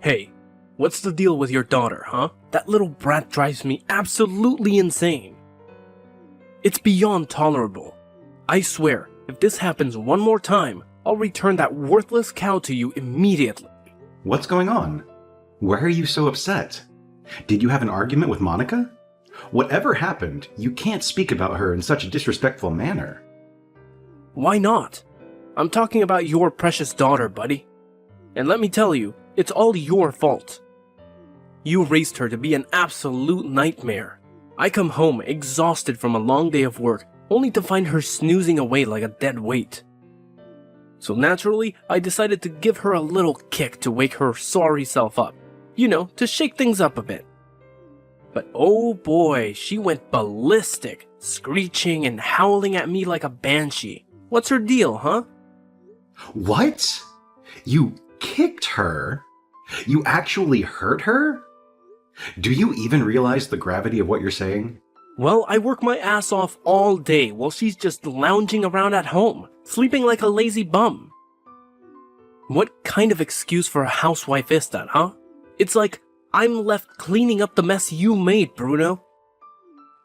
Hey, what's the deal with your daughter, huh? That little brat drives me absolutely insane. It's beyond tolerable. I swear, if this happens one more time, I'll return that worthless cow to you immediately. What's going on? Why are you so upset? Did you have an argument with Monica? Whatever happened, you can't speak about her in such a disrespectful manner. Why not? I'm talking about your precious daughter, buddy. And let me tell you, it's all your fault. You raised her to be an absolute nightmare. I come home exhausted from a long day of work, only to find her snoozing away like a dead weight. So naturally, I decided to give her a little kick to wake her sorry self up. You know, to shake things up a bit. But oh boy, she went ballistic, screeching and howling at me like a banshee. What's her deal, huh? What? You kicked her? You actually hurt her? Do you even realize the gravity of what you're saying? Well, I work my ass off all day while she's just lounging around at home, sleeping like a lazy bum. What kind of excuse for a housewife is that, huh? It's like I'm left cleaning up the mess you made, Bruno.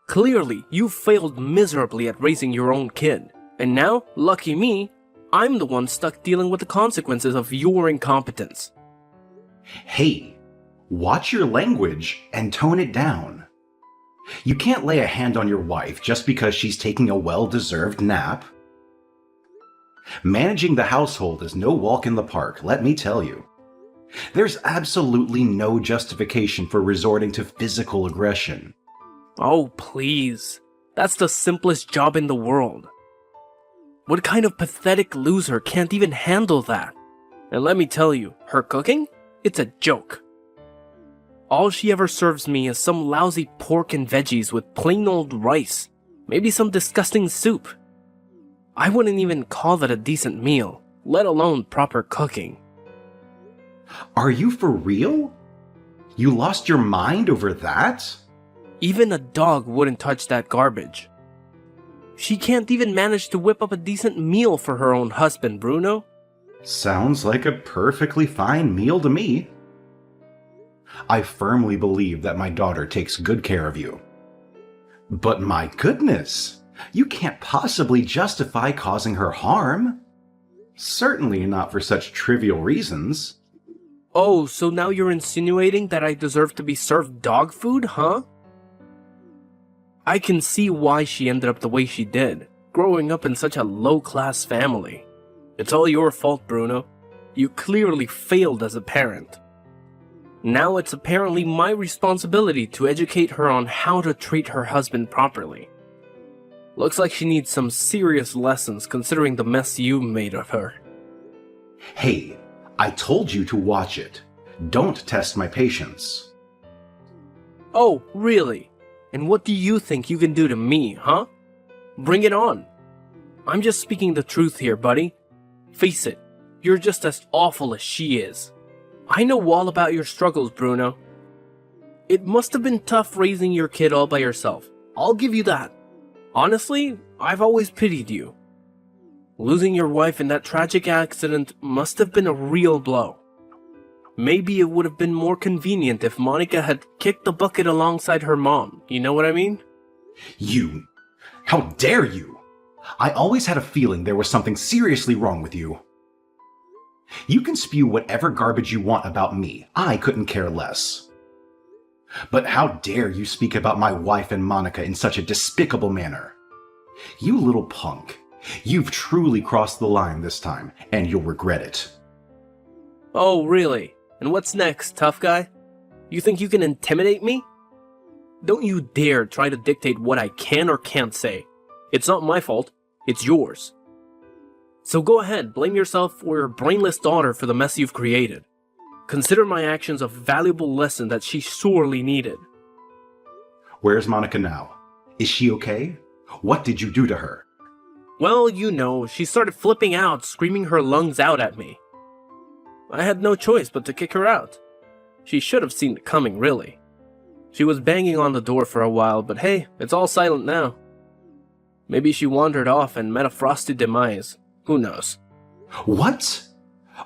Clearly, you failed miserably at raising your own kid, and now, lucky me, I'm the one stuck dealing with the consequences of your incompetence. Hey, watch your language and tone it down. You can't lay a hand on your wife just because she's taking a well-deserved nap. Managing the household is no walk in the park, let me tell you. There's absolutely no justification for resorting to physical aggression. Oh, please. That's the simplest job in the world. What kind of pathetic loser can't even handle that? And let me tell you, her cooking? It's a joke. All she ever serves me is some lousy pork and veggies with plain old rice. Maybe some disgusting soup. I wouldn't even call that a decent meal, let alone proper cooking. Are you for real? You lost your mind over that? Even a dog wouldn't touch that garbage. She can't even manage to whip up a decent meal for her own husband, Bruno. Sounds like a perfectly fine meal to me. I firmly believe that my daughter takes good care of you. But my goodness, you can't possibly justify causing her harm. Certainly not for such trivial reasons. Oh, so now you're insinuating that I deserve to be served dog food, huh? I can see why she ended up the way she did, growing up in such a low-class family. It's all your fault, Bruno. You clearly failed as a parent. Now it's apparently my responsibility to educate her on how to treat her husband properly. Looks like she needs some serious lessons considering the mess you made of her. Hey, I told you to watch it. Don't test my patience. Oh, really? And what do you think you can do to me, huh? Bring it on. I'm just speaking the truth here, buddy. Face it, you're just as awful as she is. I know all about your struggles, Bruno. It must have been tough raising your kid all by yourself. I'll give you that. Honestly, I've always pitied you. Losing your wife in that tragic accident must have been a real blow. Maybe it would have been more convenient if Monica had kicked the bucket alongside her mom, you know what I mean? You! How dare you! I always had a feeling there was something seriously wrong with you. You can spew whatever garbage you want about me, I couldn't care less. But how dare you speak about my wife and Monica in such a despicable manner? You little punk. You've truly crossed the line this time, and you'll regret it. Oh, really? And what's next, tough guy? You think you can intimidate me? Don't you dare try to dictate what I can or can't say. It's not my fault, it's yours. So go ahead, blame yourself or your brainless daughter for the mess you've created. Consider my actions a valuable lesson that she sorely needed. Where's Monica now? Is she okay? What did you do to her? Well, you know, she started flipping out, screaming her lungs out at me. I had no choice but to kick her out. She should have seen it coming, really. She was banging on the door for a while, but hey, it's all silent now. Maybe she wandered off and met a frosty demise. Who knows? What?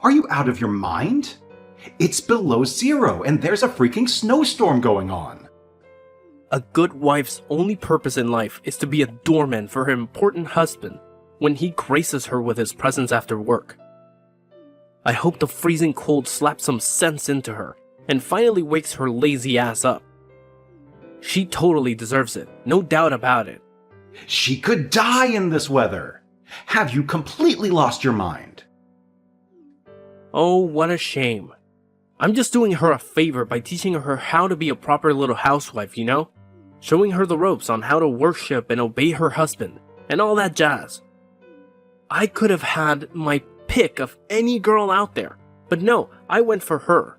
Are you out of your mind? It's below zero and there's a freaking snowstorm going on. A good wife's only purpose in life is to be a doorman for her important husband when he graces her with his presence after work. I hope the freezing cold slaps some sense into her and finally wakes her lazy ass up. She totally deserves it, no doubt about it. She could die in this weather. Have you completely lost your mind? Oh, what a shame. I'm just doing her a favor by teaching her how to be a proper little housewife, you know? Showing her the ropes on how to worship and obey her husband, and all that jazz. I could have had my pick of any girl out there, but no, I went for her.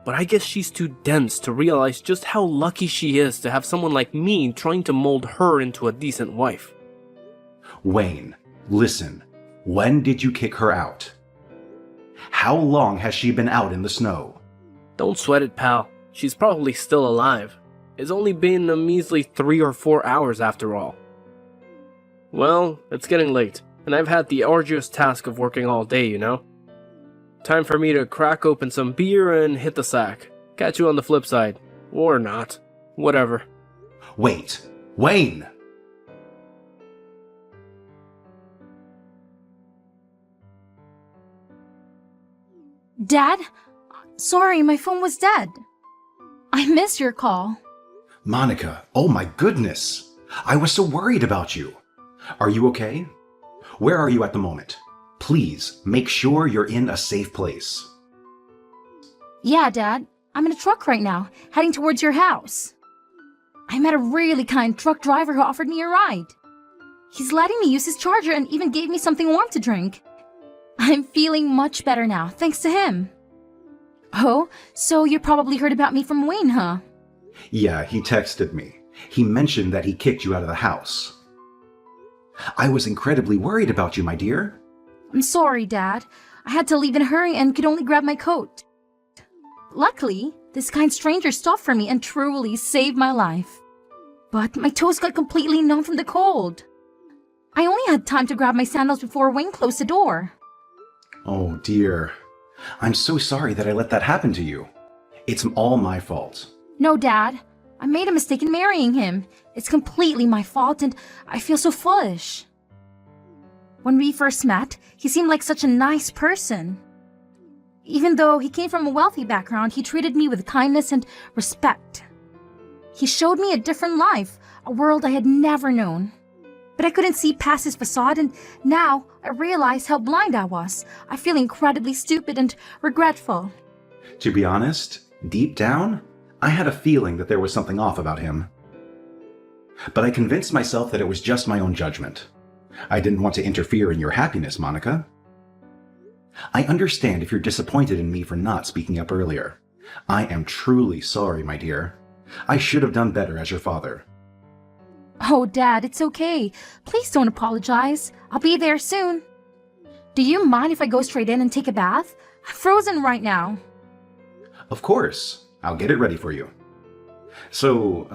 But I guess she's too dense to realize just how lucky she is to have someone like me trying to mold her into a decent wife. Wayne, listen. When did you kick her out? How long has she been out in the snow? Don't sweat it, pal. She's probably still alive. It's only been a measly 3 or 4 hours after all. Well, it's getting late, and I've had the arduous task of working all day, you know? Time for me to crack open some beer and hit the sack. Catch you on the flip side. Or not. Whatever. Wait, Wayne! Dad? Sorry, my phone was dead. I missed your call. Monica, oh my goodness! I was so worried about you. Are you okay? Where are you at the moment? Please, make sure you're in a safe place. Yeah, Dad. I'm in a truck right now, heading towards your house. I met a really kind truck driver who offered me a ride. He's letting me use his charger and even gave me something warm to drink. I'm feeling much better now, thanks to him. Oh, so you probably heard about me from Wayne, huh? Yeah, he texted me. He mentioned that he kicked you out of the house. I was incredibly worried about you, my dear. I'm sorry, Dad. I had to leave in a hurry and could only grab my coat. Luckily, this kind stranger stopped for me and truly saved my life. But my toes got completely numb from the cold. I only had time to grab my sandals before Wayne closed the door. Oh dear. I'm so sorry that I let that happen to you. It's all my fault. No, Dad. I made a mistake in marrying him. It's completely my fault and I feel so foolish. When we first met, he seemed like such a nice person. Even though he came from a wealthy background, he treated me with kindness and respect. He showed me a different life, a world I had never known. But I couldn't see past his facade, and now I realize how blind I was. I feel incredibly stupid and regretful. To be honest, deep down, I had a feeling that there was something off about him. But I convinced myself that it was just my own judgment. I didn't want to interfere in your happiness, Monica. I understand if you're disappointed in me for not speaking up earlier. I am truly sorry, my dear. I should have done better as your father. Oh, Dad, it's okay. Please don't apologize. I'll be there soon. Do you mind if I go straight in and take a bath? I'm frozen right now. Of course. I'll get it ready for you. So,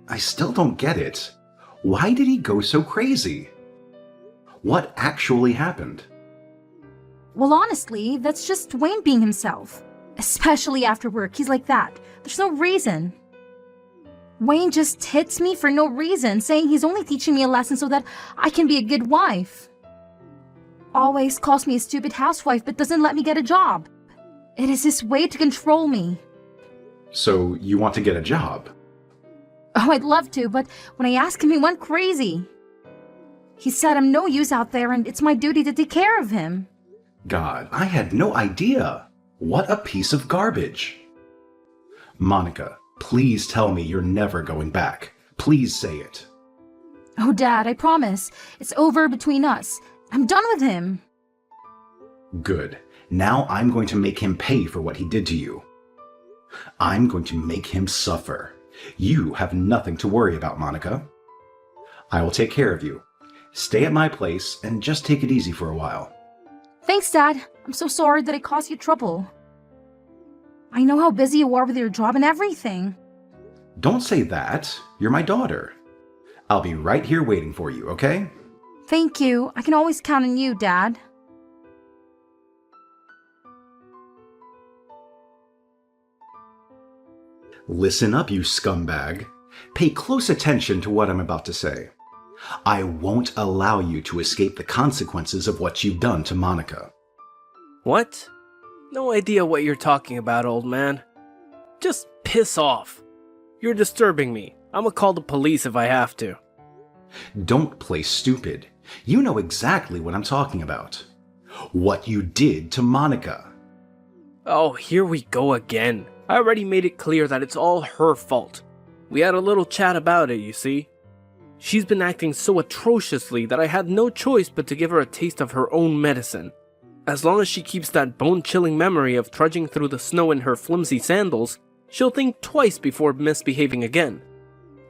I still don't get it. Why did he go so crazy? What actually happened? Well, honestly, that's just Wayne being himself. Especially after work, he's like that. There's no reason. Wayne just hits me for no reason, saying he's only teaching me a lesson so that I can be a good wife. Always calls me a stupid housewife but doesn't let me get a job. It is his way to control me. So, you want to get a job? Oh, I'd love to, but when I asked him, he went crazy. He said I'm no use out there and it's my duty to take care of him. God, I had no idea. What a piece of garbage. Monica, please tell me you're never going back. Please say it. Oh, Dad, I promise. It's over between us. I'm done with him. Good. Now I'm going to make him pay for what he did to you. I'm going to make him suffer. You have nothing to worry about, Monica. I will take care of you. Stay at my place and just take it easy for a while. Thanks, Dad. I'm so sorry that I caused you trouble. I know how busy you are with your job and everything. Don't say that. You're my daughter. I'll be right here waiting for you, okay? Thank you. I can always count on you, Dad. Listen up, you scumbag. Pay close attention to what I'm about to say. I won't allow you to escape the consequences of what you've done to Monica. What? No idea what you're talking about, old man. Just piss off. You're disturbing me. I'm gonna call the police if I have to. Don't play stupid. You know exactly what I'm talking about. What you did to Monica. Oh, here we go again. I already made it clear that it's all her fault. We had a little chat about it, you see. She's been acting so atrociously that I had no choice but to give her a taste of her own medicine. As long as she keeps that bone-chilling memory of trudging through the snow in her flimsy sandals, she'll think twice before misbehaving again.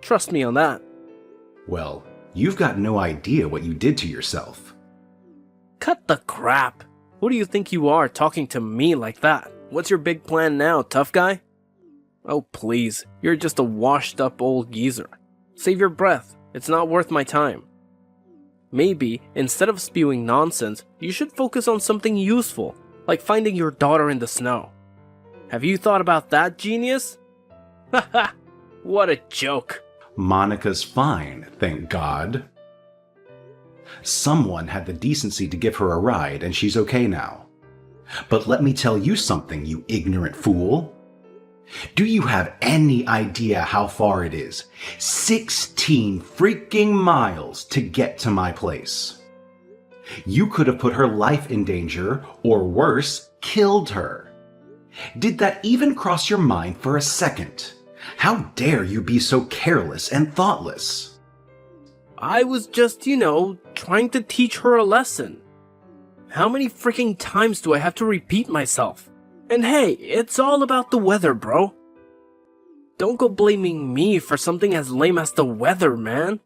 Trust me on that. Well, you've got no idea what you did to yourself. Cut the crap. Who do you think you are talking to me like that? What's your big plan now, tough guy? Oh please, you're just a washed up old geezer. Save your breath, it's not worth my time. Maybe, instead of spewing nonsense, you should focus on something useful, like finding your daughter in the snow. Have you thought about that, genius? Haha, what a joke. Monica's fine, thank God. Someone had the decency to give her a ride, and she's okay now. But let me tell you something, you ignorant fool. Do you have any idea how far it is? 16 freaking miles to get to my place. You could have put her life in danger, or worse, killed her. Did that even cross your mind for a second? How dare you be so careless and thoughtless? I was just, trying to teach her a lesson. How many freaking times do I have to repeat myself? And hey, it's all about the weather, bro. Don't go blaming me for something as lame as the weather, man.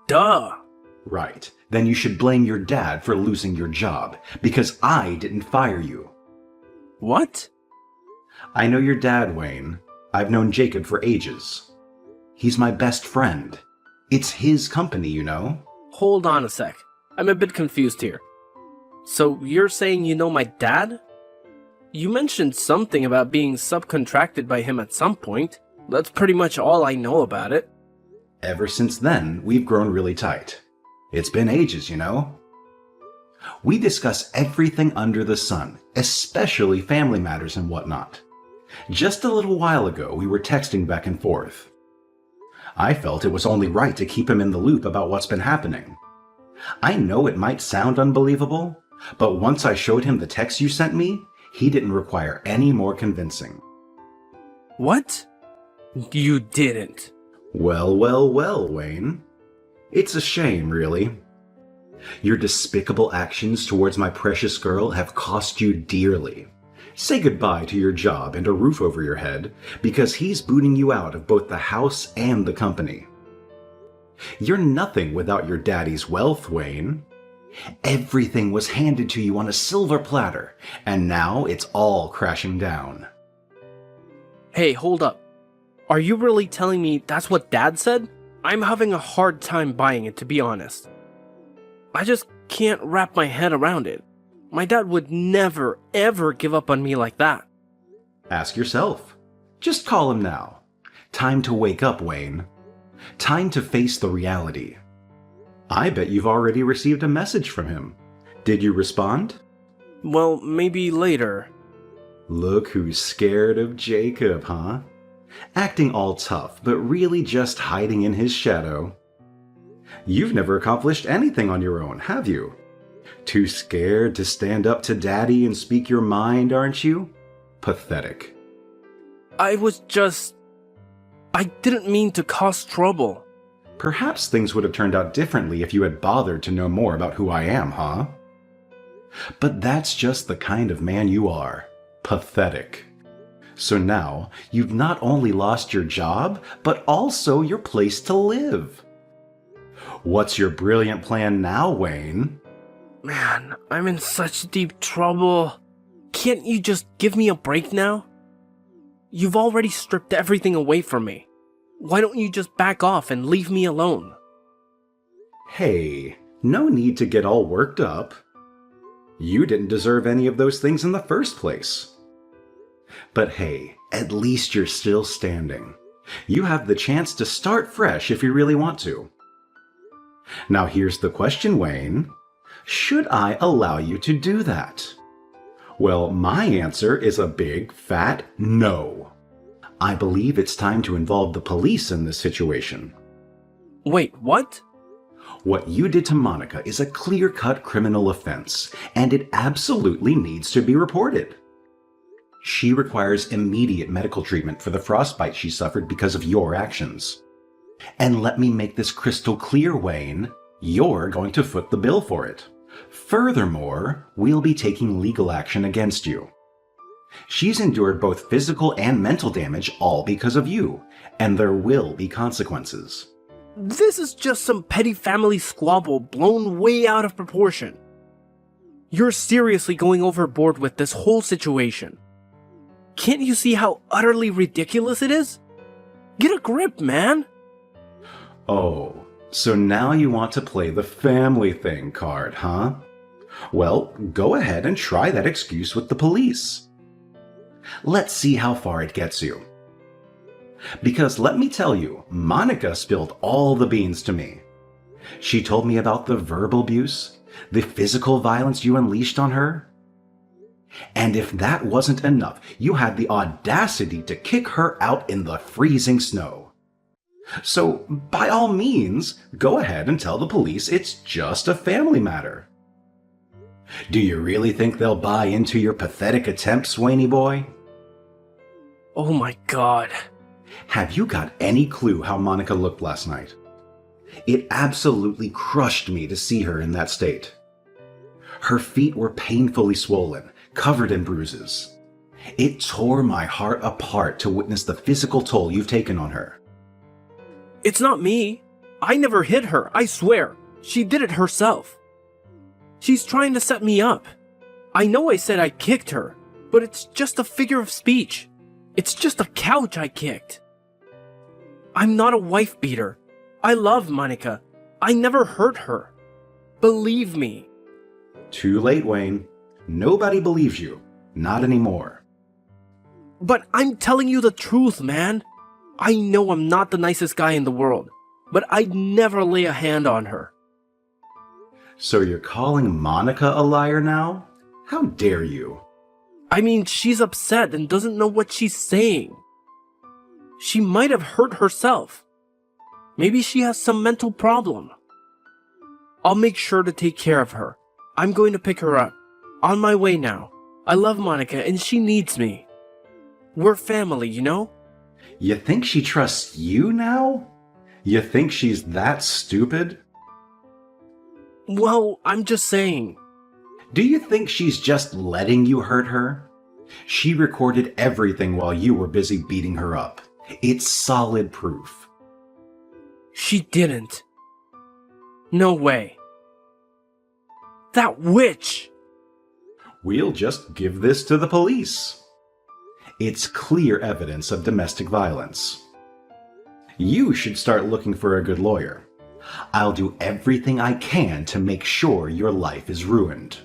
Duh. Right, then you should blame your dad for losing your job, because I didn't fire you. What? I know your dad, Wayne. I've known Jacob for ages. He's my best friend. It's his company, you know. Hold on a sec. I'm a bit confused here. So you're saying you know my dad? You mentioned something about being subcontracted by him at some point. That's pretty much all I know about it. Ever since then, we've grown really tight. It's been ages, you know. We discuss everything under the sun, especially family matters and whatnot. Just a little while ago, we were texting back and forth. I felt it was only right to keep him in the loop about what's been happening. I know it might sound unbelievable, but once I showed him the text you sent me, he didn't require any more convincing. What? You didn't. Well, Wayne. It's a shame, really. Your despicable actions towards my precious girl have cost you dearly. Say goodbye to your job and a roof over your head, because he's booting you out of both the house and the company. You're nothing without your daddy's wealth, Wayne. Everything was handed to you on a silver platter, and now it's all crashing down. Hey, hold up. Are you really telling me that's what Dad said? I'm having a hard time buying it, to be honest. I just can't wrap my head around it. My dad would never, ever give up on me like that. Ask yourself. Just call him now. Time to wake up, Wayne. Time to face the reality. I bet you've already received a message from him. Did you respond? Well, maybe later. Look who's scared of Jacob, huh? Acting all tough, but really just hiding in his shadow. You've never accomplished anything on your own, have you? Too scared to stand up to Daddy and speak your mind, aren't you? Pathetic. I didn't mean to cause trouble. Perhaps things would have turned out differently if you had bothered to know more about who I am, huh? But that's just the kind of man you are. Pathetic. So now, you've not only lost your job, but also your place to live. What's your brilliant plan now, Wayne? Man, I'm in such deep trouble. Can't you just give me a break now? You've already stripped everything away from me. Why don't you just back off and leave me alone? Hey, no need to get all worked up. You didn't deserve any of those things in the first place. But hey, at least you're still standing. You have the chance to start fresh if you really want to. Now here's the question, Wayne. Should I allow you to do that? Well, my answer is a big, fat no. I believe it's time to involve the police in this situation. Wait, what? What you did to Monica is a clear-cut criminal offense, and it absolutely needs to be reported. She requires immediate medical treatment for the frostbite she suffered because of your actions. And let me make this crystal clear, Wayne. You're going to foot the bill for it. Furthermore, we'll be taking legal action against you. She's endured both physical and mental damage all because of you, and there will be consequences. This is just some petty family squabble blown way out of proportion. You're seriously going overboard with this whole situation. Can't you see how utterly ridiculous it is? Get a grip, man! Oh, so now you want to play the family thing card, huh? Well, go ahead and try that excuse with the police. Let's see how far it gets you. Because let me tell you, Monica spilled all the beans to me. She told me about the verbal abuse, the physical violence you unleashed on her. And if that wasn't enough, you had the audacity to kick her out in the freezing snow. So, by all means, go ahead and tell the police it's just a family matter. Do you really think they'll buy into your pathetic attempts, Swaney boy? Oh my god. Have you got any clue how Monica looked last night? It absolutely crushed me to see her in that state. Her feet were painfully swollen, covered in bruises. It tore my heart apart to witness the physical toll you've taken on her. It's not me. I never hit her, I swear. She did it herself. She's trying to set me up. I know I said I kicked her, but it's just a figure of speech. It's just a couch I kicked. I'm not a wife beater. I love Monica. I never hurt her. Believe me. Too late, Wayne. Nobody believes you. Not anymore. But I'm telling you the truth, man. I know I'm not the nicest guy in the world, but I'd never lay a hand on her. So you're calling Monica a liar now? How dare you? I mean, she's upset and doesn't know what she's saying. She might have hurt herself. Maybe she has some mental problem. I'll make sure to take care of her. I'm going to pick her up. On my way now. I love Monica and she needs me. We're family, you know? You think she trusts you now? You think she's that stupid? Well, I'm just saying. Do you think she's just letting you hurt her? She recorded everything while you were busy beating her up. It's solid proof. She didn't. No way. That witch! We'll just give this to the police. It's clear evidence of domestic violence. You should start looking for a good lawyer. I'll do everything I can to make sure your life is ruined.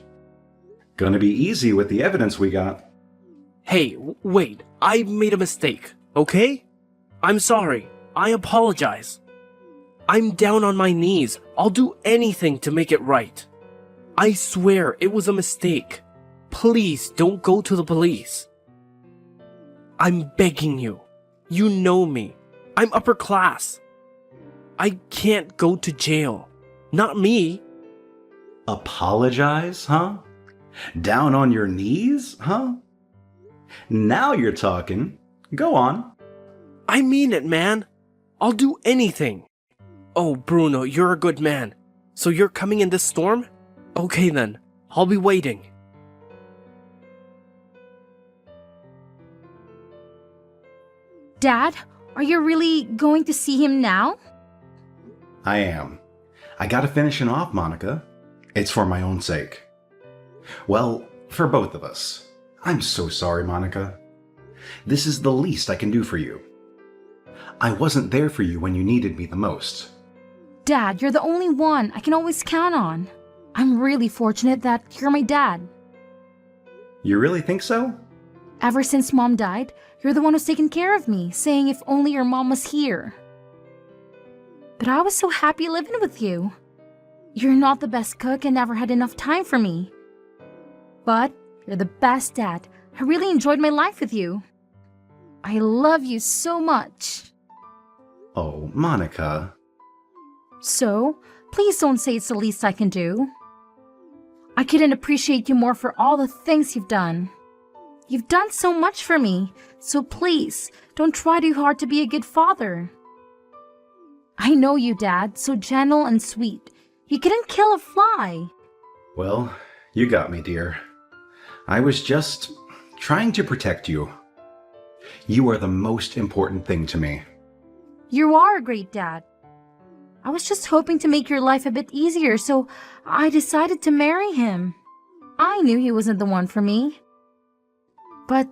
Gonna be easy with the evidence we got. Hey, wait. I made a mistake, okay? I'm sorry. I apologize. I'm down on my knees. I'll do anything to make it right. I swear it was a mistake. Please don't go to the police. I'm begging you. You know me. I'm upper class. I can't go to jail. Not me. Apologize, huh? Down on your knees, huh? Now you're talking. Go on. I mean it, man. I'll do anything. Oh, Bruno, you're a good man. So you're coming in this storm? Okay then. I'll be waiting. Dad, are you really going to see him now? I am. I gotta finish him off, Monica. It's for my own sake. Well, for both of us. I'm so sorry, Monica. This is the least I can do for you. I wasn't there for you when you needed me the most. Dad, you're the only one I can always count on. I'm really fortunate that you're my dad. You really think so? Ever since Mom died, you're the one who's taken care of me, saying if only your mom was here. But I was so happy living with you. You're not the best cook and never had enough time for me. But you're the best dad. I really enjoyed my life with you. I love you so much. Oh, Monica. So, please don't say it's the least I can do. I couldn't appreciate you more for all the things you've done. You've done so much for me, so please, don't try too hard to be a good father. I know you, Dad, so gentle and sweet. You couldn't kill a fly. Well, you got me, dear. I was just trying to protect you. You are the most important thing to me. You are a great dad. I was just hoping to make your life a bit easier, so I decided to marry him. I knew he wasn't the one for me. But,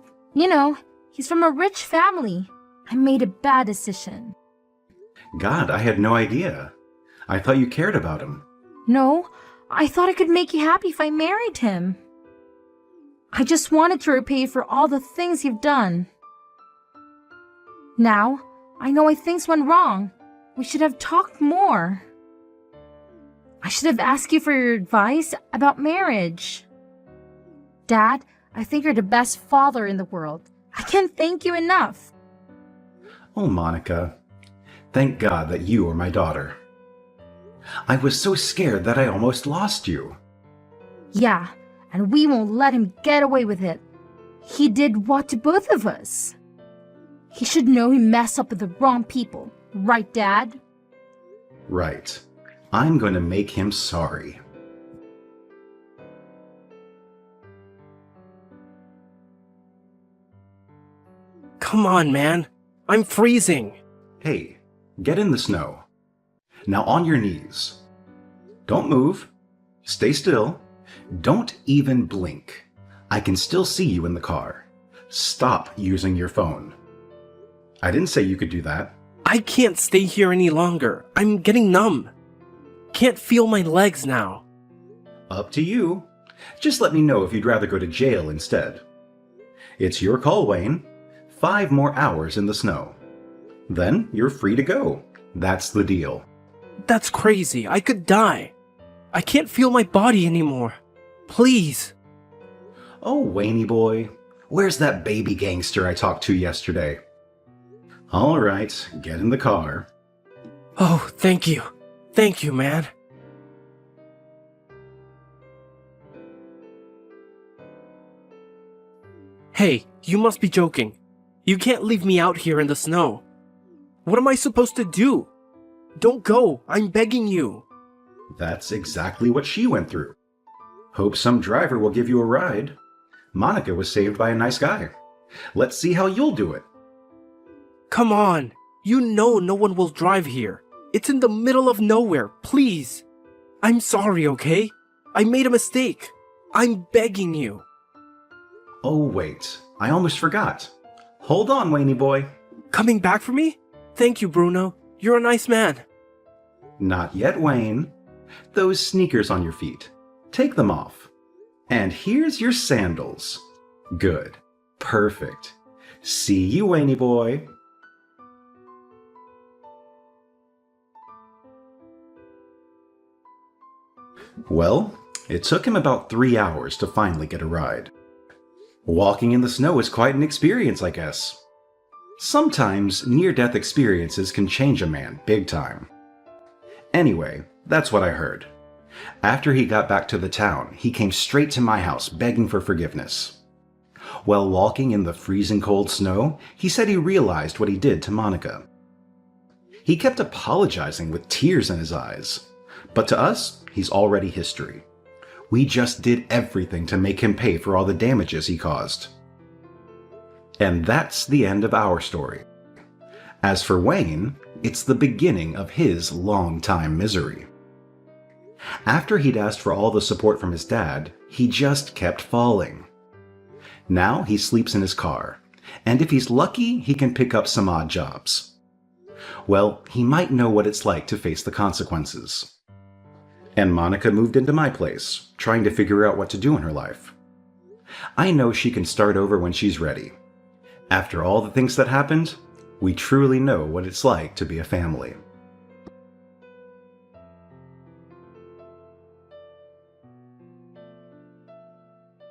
he's from a rich family. I made a bad decision. God, I had no idea. I thought you cared about him. No, I thought I could make you happy if I married him. I just wanted to repay you for all the things you've done. Now, I know why things went wrong. We should have talked more. I should have asked you for your advice about marriage. Dad, I think you're the best father in the world. I can't thank you enough. Oh, Monica. Thank God that you are my daughter. I was so scared that I almost lost you. Yeah, and we won't let him get away with it. He did what to both of us? He should know he messed up with the wrong people. Right, Dad? Right. I'm going to make him sorry. Come on, man. I'm freezing. Hey, get in the snow. Now on your knees. Don't move. Stay still. Don't even blink. I can still see you in the car. Stop using your phone. I didn't say you could do that. I can't stay here any longer. I'm getting numb. Can't feel my legs now. Up to you. Just let me know if you'd rather go to jail instead. It's your call, Wayne. 5 more hours in the snow. Then you're free to go. That's the deal. That's crazy. I could die. I can't feel my body anymore. Please. Oh, Wayne boy. Where's that baby gangster I talked to yesterday? All right, get in the car. Oh, thank you. Thank you, man. Hey, you must be joking. You can't leave me out here in the snow. What am I supposed to do? Don't go. I'm begging you. That's exactly what she went through. Hope some driver will give you a ride. Monica was saved by a nice guy. Let's see how you'll do it. Come on. You know no one will drive here. It's in the middle of nowhere. Please. I'm sorry, okay? I made a mistake. I'm begging you. Oh, wait. I almost forgot. Hold on, Wayne boy. Coming back for me? Thank you, Bruno. You're a nice man. Not yet, Wayne. Those sneakers on your feet. Take them off. And here's your sandals. Good. Perfect. See you, Wayne boy. Well, it took him about 3 hours to finally get a ride. Walking in the snow is quite an experience, I guess. Sometimes near-death experiences can change a man big time. Anyway, that's what I heard. After he got back to the town, he came straight to my house begging for forgiveness. While walking in the freezing cold snow, he said he realized what he did to Monica. He kept apologizing with tears in his eyes. But to us, he's already history. We just did everything to make him pay for all the damages he caused. And that's the end of our story. As for Wayne, it's the beginning of his long-time misery. After he'd asked for all the support from his dad, he just kept falling. Now he sleeps in his car, and if he's lucky, he can pick up some odd jobs. Well, he might know what it's like to face the consequences. And Monica moved into my place, trying to figure out what to do in her life. I know she can start over when she's ready. After all the things that happened, we truly know what it's like to be a family.